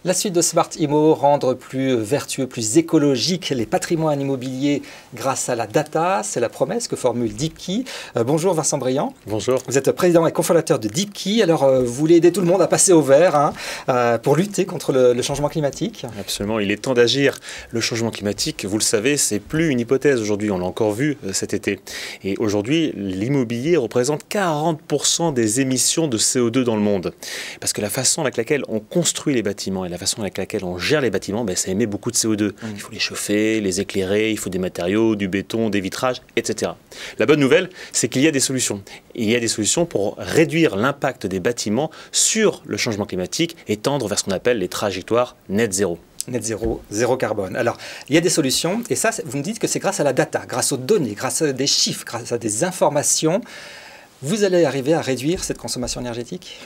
La suite de Smart Immo, rendre plus vertueux, plus écologique les patrimoines immobiliers grâce à la data, c'est la promesse que formule Deepkey. Bonjour Vincent Briand. Bonjour. Vous êtes président et cofondateur de Deepkey. Alors vous voulez aider tout le monde à passer au vert pour lutter contre le changement climatique. Absolument, il est temps d'agir. Le changement climatique, vous le savez, c'est plus une hypothèse aujourd'hui, on l'a encore vu cet été. Et aujourd'hui, l'immobilier représente 40% des émissions de CO2 dans le monde. Parce que la façon avec laquelle on construit les bâtiments et la façon avec laquelle on gère les bâtiments, ça émet beaucoup de CO2. Il faut les chauffer, les éclairer, il faut des matériaux, du béton, des vitrages, etc. La bonne nouvelle, c'est qu'il y a des solutions. Il y a des solutions pour réduire l'impact des bâtiments sur le changement climatique et tendre vers ce qu'on appelle les trajectoires net zéro. Net zéro, zéro carbone. Alors, il y a des solutions, et ça, vous me dites que c'est grâce à la data, grâce aux données, grâce à des chiffres, grâce à des informations. Vous allez arriver à réduire cette consommation énergétique?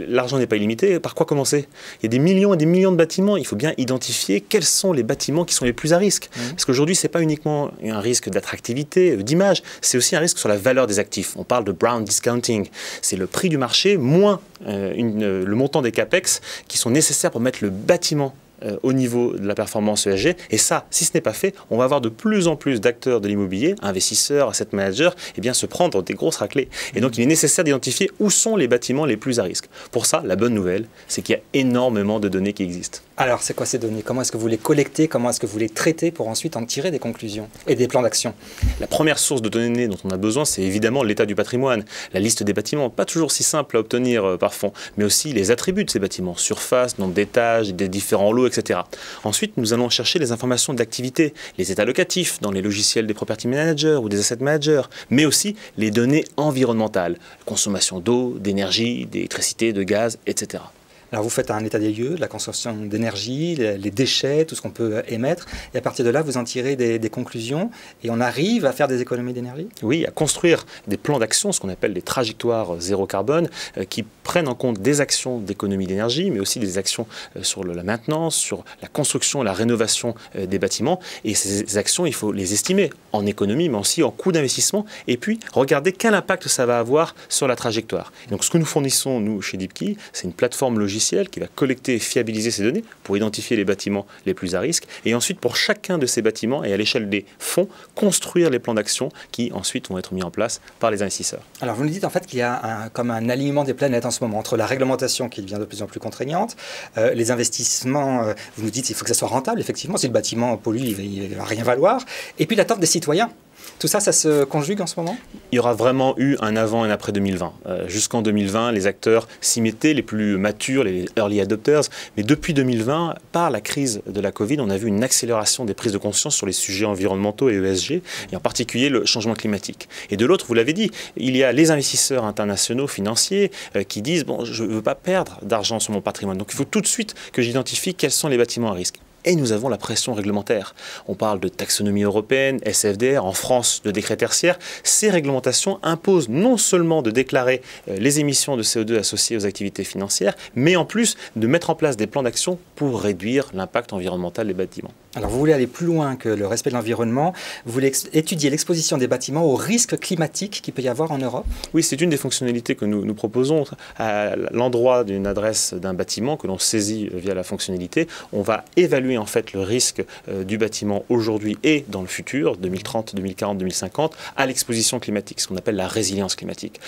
L'argent n'est pas illimité. Par quoi commencer? Il y a des millions et des millions de bâtiments. Il faut bien identifier quels sont les bâtiments qui sont les plus à risque. Parce qu'aujourd'hui, ce n'est pas uniquement un risque d'attractivité, d'image, c'est aussi un risque sur la valeur des actifs. On parle de brown discounting. C'est le prix du marché moins le montant des capex qui sont nécessaires pour mettre le bâtiment au niveau de la performance ESG. Et ça, si ce n'est pas fait, on va avoir de plus en plus d'acteurs de l'immobilier, investisseurs, asset managers, se prendre des grosses raclées. Et donc, il est nécessaire d'identifier où sont les bâtiments les plus à risque. Pour ça, la bonne nouvelle, c'est qu'il y a énormément de données qui existent. Alors, c'est quoi ces données? Comment est-ce que vous les collectez? Comment est-ce que vous les traitez pour ensuite en tirer des conclusions et des plans d'action? La première source de données dont on a besoin, c'est évidemment l'état du patrimoine. La liste des bâtiments, pas toujours si simple à obtenir par fond, mais aussi les attributs de ces bâtiments, surface, nombre d'étages, des différents lots, etc. Ensuite, nous allons chercher les informations d'activité, les états locatifs dans les logiciels des property managers ou des asset managers, mais aussi les données environnementales, consommation d'eau, d'énergie, d'électricité, de gaz, etc. Alors vous faites un état des lieux, de la consommation d'énergie, les déchets, tout ce qu'on peut émettre, et à partir de là, vous en tirez des conclusions, et on arrive à faire des économies d'énergie? Oui, à construire des plans d'action, ce qu'on appelle des trajectoires zéro carbone, qui prennent en compte des actions d'économie d'énergie, mais aussi des actions sur la maintenance, sur la construction, la rénovation des bâtiments. Et ces actions, il faut les estimer en économie, mais aussi en coût d'investissement, et puis regarder quel impact ça va avoir sur la trajectoire. Et donc ce que nous fournissons, nous, chez Deepkey, c'est une plateforme logicielle qui va collecter et fiabiliser ces données pour identifier les bâtiments les plus à risque et ensuite pour chacun de ces bâtiments et à l'échelle des fonds, construire les plans d'action qui ensuite vont être mis en place par les investisseurs. Alors vous nous dites en fait qu'il y a comme un alignement des planètes en ce moment entre la réglementation qui devient de plus en plus contraignante, les investissements, vous nous dites qu'il faut que ça soit rentable, effectivement, si le bâtiment pollue, il ne va rien valoir, et puis l'attente des citoyens. Tout ça, ça se conjugue en ce moment? Il y aura vraiment eu un avant et un après 2020. Jusqu'en 2020, les acteurs s'y mettaient, les plus matures, les early adopters. Mais depuis 2020, par la crise de la Covid, on a vu une accélération des prises de conscience sur les sujets environnementaux et ESG, et en particulier le changement climatique. Et de l'autre, vous l'avez dit, il y a les investisseurs internationaux financiers qui disent « bon, je ne veux pas perdre d'argent sur mon patrimoine, donc il faut tout de suite que j'identifie quels sont les bâtiments à risque ». Et nous avons la pression réglementaire. On parle de taxonomie européenne, SFDR, en France de décret tertiaire. Ces réglementations imposent non seulement de déclarer les émissions de CO2 associées aux activités financières, mais en plus de mettre en place des plans d'action pour réduire l'impact environnemental des bâtiments. Alors vous voulez aller plus loin que le respect de l'environnement, vous voulez étudier l'exposition des bâtiments aux risques climatiques qu'il peut y avoir en Europe? Oui, c'est une des fonctionnalités que nous proposons. À l'endroit d'une adresse d'un bâtiment que l'on saisit via la fonctionnalité, on va évaluer en fait le risque du bâtiment aujourd'hui et dans le futur, 2030, 2040, 2050, à l'exposition climatique, ce qu'on appelle la résilience climatique.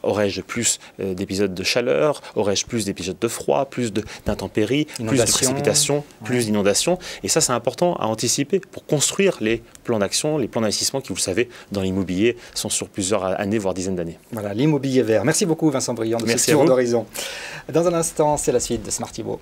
Aurais-je plus d'épisodes de chaleur? Aurais-je plus d'épisodes de froid? Plus d'intempéries? Plus de précipitations? Plus d'inondations? Et ça, c'est important à anticiper pour construire les plans d'action, les plans d'investissement qui, vous le savez, dans l'immobilier, sont sur plusieurs années, voire dizaines d'années. Voilà, l'immobilier vert. Merci beaucoup Vincent Briand de ce tour d'horizon. Dans un instant, c'est la suite de Smart Immo.